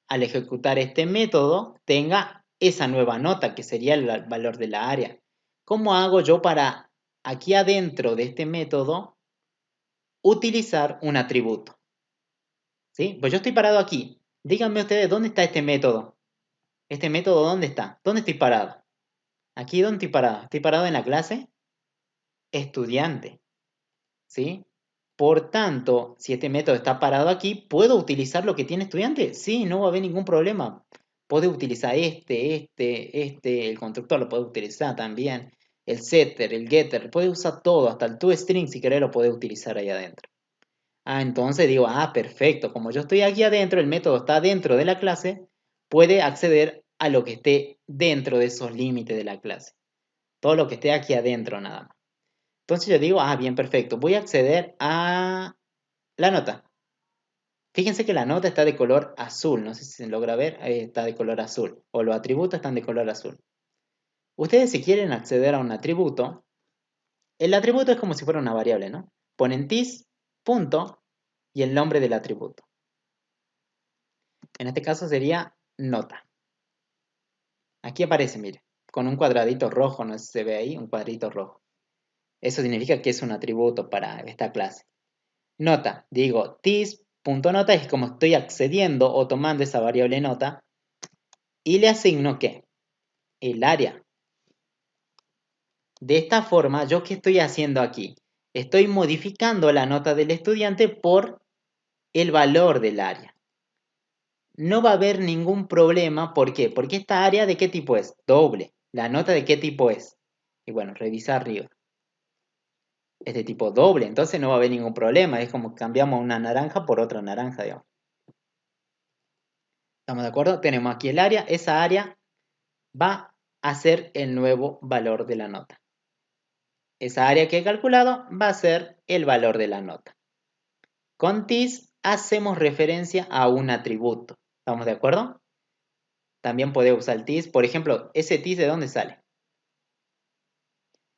[SPEAKER 1] al ejecutar este método, tenga esa nueva nota, que sería el valor de la área. ¿Cómo hago yo para aquí adentro de este método utilizar un atributo? ¿Sí? Pues yo estoy parado aquí. Díganme ustedes, ¿dónde está este método? ¿Este método dónde está? ¿Dónde estoy parado? ¿Aquí dónde estoy parado? ¿Estoy parado en la clase? Estudiante. ¿Sí? Por tanto, si este método está parado aquí, ¿puedo utilizar lo que tiene estudiante? Sí, no va a haber ningún problema. Puede utilizar el constructor lo puede utilizar también, el setter, el getter, puede usar todo, hasta el toString si querés lo puede utilizar ahí adentro. Entonces digo, perfecto, como yo estoy aquí adentro, el método está dentro de la clase, puede acceder a lo que esté dentro de esos límites de la clase. Todo lo que esté aquí adentro nada más. Entonces yo digo, bien, perfecto, voy a acceder a la nota. Fíjense que la nota está de color azul, no sé si se logra ver, está de color azul, o los atributos están de color azul. Ustedes si quieren acceder a un atributo, el atributo es como si fuera una variable, ¿no? Ponen this, punto, y el nombre del atributo. En este caso sería nota. Aquí aparece, mire, con un cuadradito rojo, no sé si se ve ahí, un cuadrito rojo. Eso significa que es un atributo para esta clase. Nota, digo, this.nota es como estoy accediendo o tomando esa variable nota y le asigno ¿qué? El área. De esta forma, ¿yo qué estoy haciendo aquí? Estoy modificando la nota del estudiante por el valor del área. No va a haber ningún problema, ¿por qué? Porque esta área ¿de qué tipo es? Doble. ¿La nota de qué tipo es? Y bueno, revisa arriba. Es de tipo doble, entonces no va a haber ningún problema. Es como cambiamos una naranja por otra naranja, digamos. ¿Estamos de acuerdo? Tenemos aquí el área. Esa área va a ser el nuevo valor de la nota. Esa área que he calculado va a ser el valor de la nota. Con this hacemos referencia a un atributo. ¿Estamos de acuerdo? También puede usar el this. Por ejemplo, ese this ¿de dónde sale?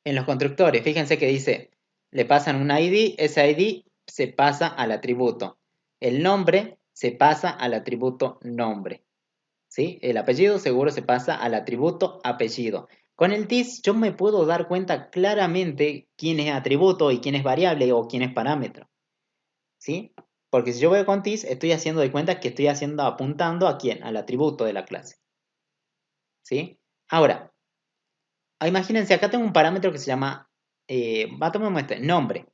[SPEAKER 1] En los constructores, fíjense que dice, le pasan un ID, ese ID se pasa al atributo. El nombre se pasa al atributo nombre. ¿Sí? El apellido seguro se pasa al atributo apellido. Con el TIS yo me puedo dar cuenta claramente quién es atributo y quién es variable o quién es parámetro, ¿sí? Porque si yo voy con TIS, estoy haciendo de cuenta que estoy apuntando a quién, al atributo de la clase, ¿sí? Ahora, imagínense, acá tengo un parámetro que se llama, tomemos este, nombre,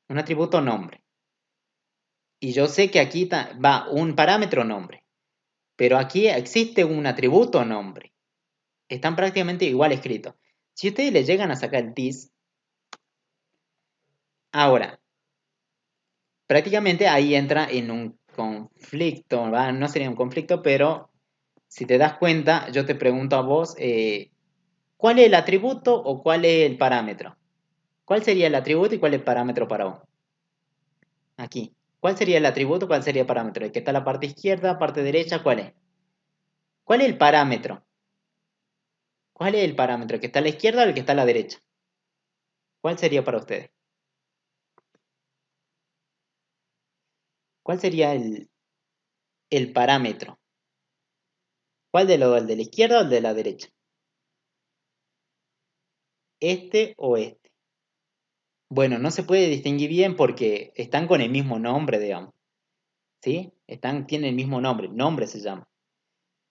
[SPEAKER 1] un atributo nombre. Y yo sé que aquí va un parámetro nombre, pero aquí existe un atributo nombre. Están prácticamente igual escritos. Si ustedes le llegan a sacar el TIS, ahora, prácticamente ahí entra en un conflicto, ¿va? No sería un conflicto, pero si te das cuenta, yo te pregunto a vos, ¿cuál es el atributo o cuál es el parámetro? ¿Cuál sería el atributo y cuál es el parámetro para vos? Aquí. ¿Cuál sería el atributo? ¿Cuál sería el parámetro? El que está en la parte izquierda, parte derecha, ¿cuál es? ¿Cuál es el parámetro? ¿Cuál es el parámetro? ¿El que está a la izquierda o el que está a la derecha? ¿Cuál sería para ustedes? ¿Cuál sería el parámetro? ¿Cuál de los, el de la izquierda o el de la derecha? ¿Este o este? Bueno, no se puede distinguir bien porque están con el mismo nombre, digamos. ¿Sí? Tienen el mismo nombre se llama.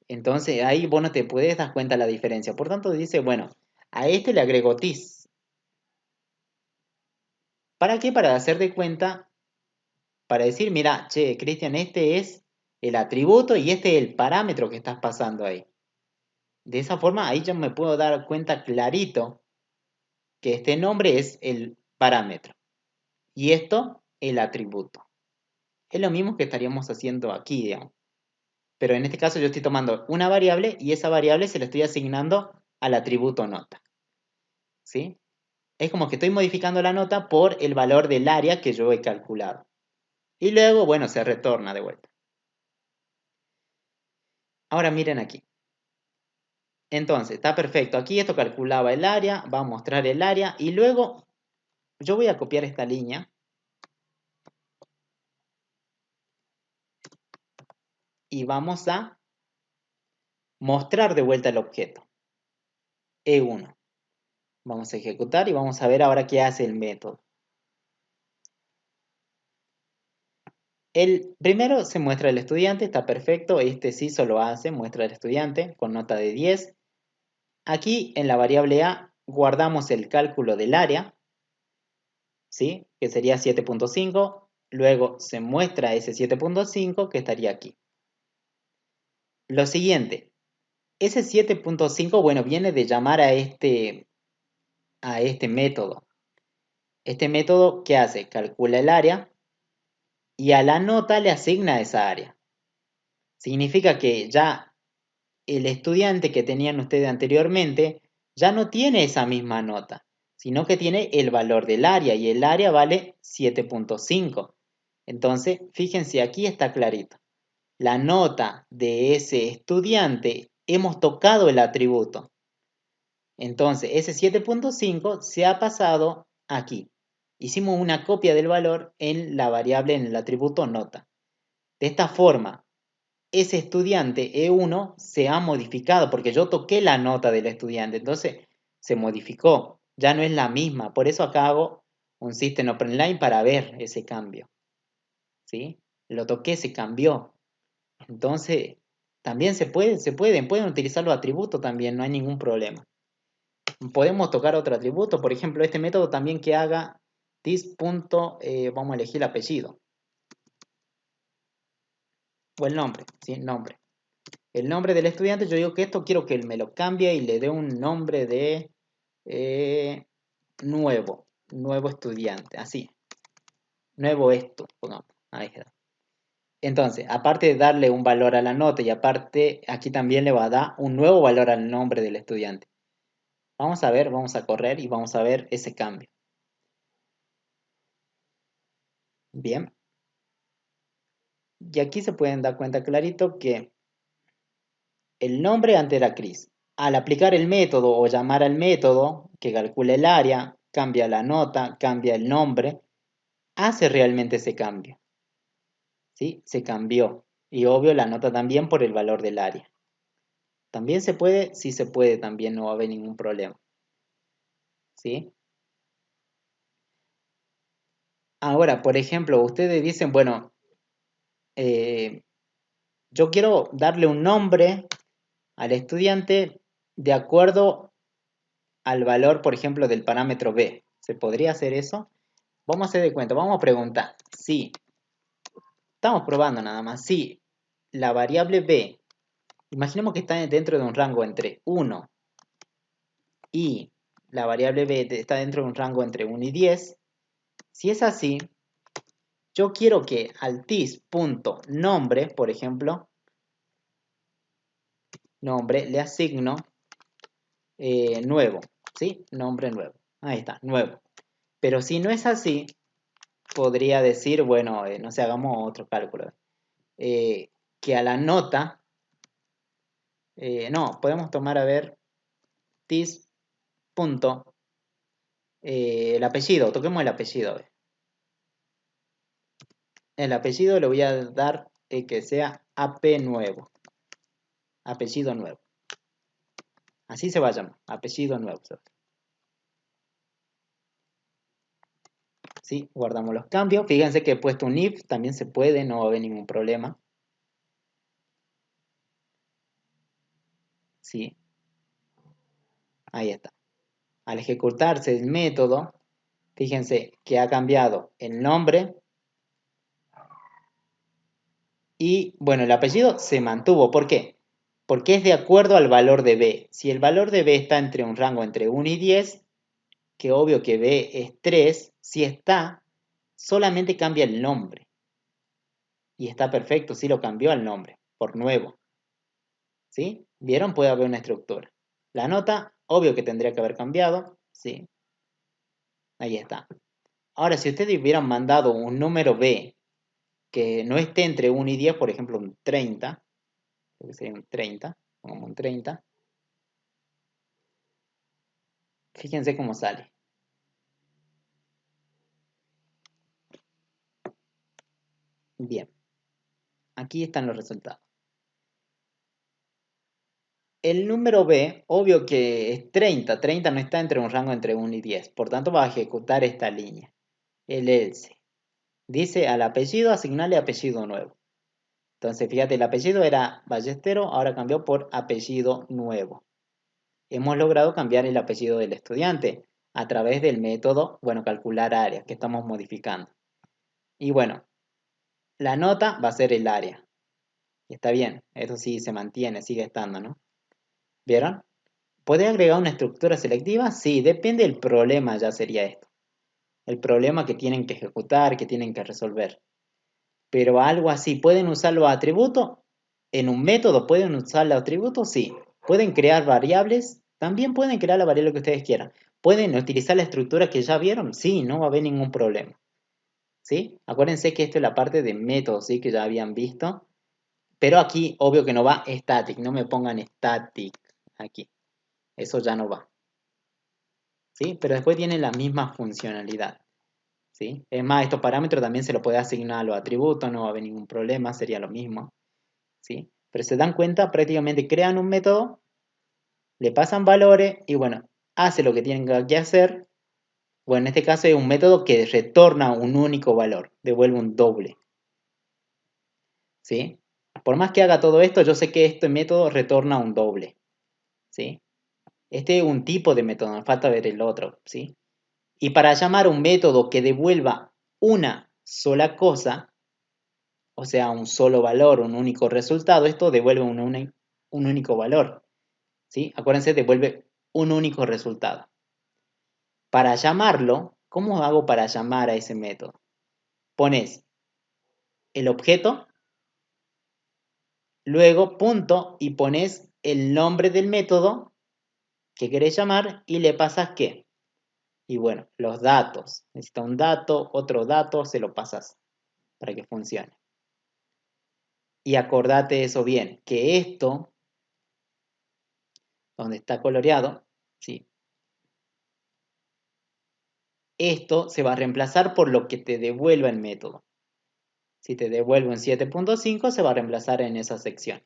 [SPEAKER 1] Entonces ahí vos no te puedes dar cuenta de la diferencia. Por tanto dice, bueno, a este le agrego tis. ¿Para qué? Para hacer de cuenta, para decir, mira, che, Cristian, este es el atributo y este es el parámetro que estás pasando ahí. De esa forma, ahí yo me puedo dar cuenta clarito que este nombre es el parámetro y esto el atributo. Es lo mismo que estaríamos haciendo aquí, digamos. Pero en este caso yo estoy tomando una variable y esa variable se la estoy asignando al atributo nota. ¿Sí? Es como que estoy modificando la nota por el valor del área que yo he calculado. Y luego, bueno, se retorna de vuelta. Ahora miren aquí. Entonces, está perfecto. Aquí esto calculaba el área, va a mostrar el área y luego yo voy a copiar esta línea y vamos a mostrar de vuelta el objeto. E1. Vamos a ejecutar y vamos a ver ahora qué hace el método. El primero se muestra el estudiante, está perfecto. Este sí solo hace, muestra el estudiante con nota de 10. Aquí en la variable A guardamos el cálculo del área, ¿sí? Que sería 7.5. Luego se muestra ese 7.5 que estaría aquí. Lo siguiente, ese 7.5, bueno, viene de llamar a este método. Este método, ¿qué hace? Calcula el área y a la nota le asigna esa área. Significa que ya el estudiante que tenían ustedes anteriormente ya no tiene esa misma nota, sino que tiene el valor del área y el área vale 7.5. Entonces, fíjense, aquí está clarito. La nota de ese estudiante, hemos tocado el atributo. Entonces, ese 7.5 se ha pasado aquí. Hicimos una copia del valor en la variable, en el atributo nota. De esta forma, ese estudiante E1 se ha modificado porque yo toqué la nota del estudiante, entonces se modificó, ya no es la misma. Por eso acá hago un System Open Line para ver ese cambio. ¿Sí? Lo toqué, se cambió. Entonces, también pueden utilizar los atributos también, no hay ningún problema. Podemos tocar otro atributo, por ejemplo, este método también que haga this. Vamos a elegir el apellido o el nombre, ¿sí? Nombre. El nombre del estudiante, yo digo que esto quiero que él me lo cambie y le dé un nombre de nuevo estudiante, así, nuevo esto, pongamos, ahí está. Entonces, aparte de darle un valor a la nota y aparte aquí también le va a dar un nuevo valor al nombre del estudiante. Vamos a ver, vamos a correr y vamos a ver ese cambio. Bien. Y aquí se pueden dar cuenta clarito que el nombre antes era Chris. Al aplicar el método o llamar al método que calcula el área, cambia la nota, cambia el nombre, hace realmente ese cambio. ¿Sí? Se cambió. Y obvio la nota también por el valor del área. ¿También se puede? Sí se puede también, no va a haber ningún problema. ¿Sí? Ahora, por ejemplo, ustedes dicen, bueno, eh, yo quiero darle un nombre al estudiante de acuerdo al valor, por ejemplo, del parámetro b. ¿Se podría hacer eso? Vamos a hacer de cuenta, vamos a preguntar si, estamos probando nada más, si la variable b, imaginemos que está dentro de un rango entre 1 y la variable b está dentro de un rango entre 1 y 10, si es así, yo quiero que al tis.nombre, por ejemplo, nombre, le asigno nuevo, ¿sí? Nombre nuevo. Ahí está, nuevo. Pero si no es así, podría decir, bueno, no sé, hagamos otro cálculo. Que a la nota, no, podemos tomar, a ver, tis. Punto, el apellido, toquemos el apellido. El apellido le voy a dar que sea AP nuevo. Apellido nuevo. Así se va a llamar, apellido nuevo. ¿Sí? Guardamos los cambios. Fíjense que he puesto un if, también se puede, no va a haber ningún problema. ¿Sí? Ahí está. Al ejecutarse el método, fíjense que ha cambiado el nombre y, bueno, el apellido se mantuvo. ¿Por qué? Porque es de acuerdo al valor de b. Si el valor de b está entre un rango entre 1 y 10, que obvio que b es 3, si está, solamente cambia el nombre. Y está perfecto, si lo cambió al nombre, por nuevo. ¿Sí? ¿Vieron? Puede haber una estructura. La nota, obvio que tendría que haber cambiado. Sí. Ahí está. Ahora, si ustedes hubieran mandado un número b que no esté entre 1 y 10, por ejemplo, un 30, creo que sería un 30, como un 30, fíjense cómo sale. Bien, aquí están los resultados. El número b, obvio que es 30, 30 no está entre un rango entre 1 y 10, por tanto va a ejecutar esta línea, el else. Dice al apellido asignarle apellido nuevo. Entonces, fíjate, el apellido era Ballestero, ahora cambió por apellido nuevo. Hemos logrado cambiar el apellido del estudiante a través del método, bueno, calcular área, que estamos modificando. Y bueno, la nota va a ser el área. Y está bien, eso sí se mantiene, sigue estando, ¿no? ¿Vieron? ¿Puede agregar una estructura selectiva? Sí, depende del problema, ya sería esto. El problema que tienen que ejecutar, que tienen que resolver. Pero algo así, ¿pueden usar los atributos? En un método, ¿pueden usar los atributos? Sí. ¿Pueden crear variables? También pueden crear la variable que ustedes quieran. ¿Pueden utilizar la estructura que ya vieron? Sí, no va a haber ningún problema. ¿Sí? Acuérdense que esto es la parte de métodos, ¿sí? Que ya habían visto. Pero aquí, obvio que no va static. No me pongan static aquí. Eso ya no va. ¿Sí? Pero después tiene la misma funcionalidad. ¿Sí? Es más, estos parámetros también se los puede asignar a los atributos. No va a haber ningún problema. Sería lo mismo. ¿Sí? Pero se dan cuenta, prácticamente crean un método, le pasan valores y bueno, hace lo que tienen que hacer. Bueno, en este caso es un método que retorna un único valor, devuelve un doble. ¿Sí? Por más que haga todo esto, yo sé que este método retorna un doble. ¿Sí? Este es un tipo de método, me falta ver el otro. ¿Sí? Y para llamar un método que devuelva una sola cosa, o sea, un solo valor, un único resultado, esto devuelve un único valor. ¿Sí? Acuérdense, devuelve un único resultado. Para llamarlo, ¿cómo hago para llamar a ese método? Pones el objeto, luego punto y pones el nombre del método que querés llamar y le pasas qué. Y bueno, los datos. Necesita un dato, otro dato, se lo pasas para que funcione. Y acordate eso bien, que esto, donde está coloreado, ¿sí? Esto se va a reemplazar por lo que te devuelva el método. Si te devuelve un 7.5, se va a reemplazar en esa sección.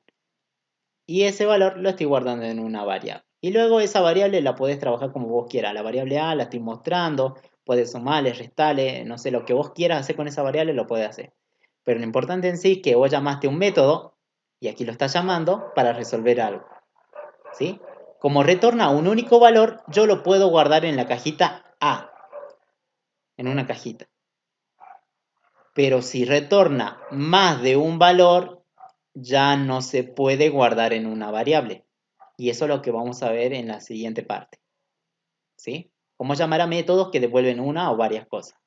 [SPEAKER 1] y ese valor lo estoy guardando en una variable. Y luego esa variable la puedes trabajar como vos quieras. La variable A la estoy mostrando, puedes sumarle, restarle, no sé, lo que vos quieras hacer con esa variable lo puedes hacer. Pero lo importante en sí es que vos llamaste un método, y aquí lo estás llamando, para resolver algo. ¿Sí? Como retorna un único valor, yo lo puedo guardar en la cajita A, en una cajita. Pero si retorna más de un valor, ya no se puede guardar en una variable. Y eso es lo que vamos a ver en la siguiente parte. ¿Sí? Cómo llamar a métodos que devuelven una o varias cosas.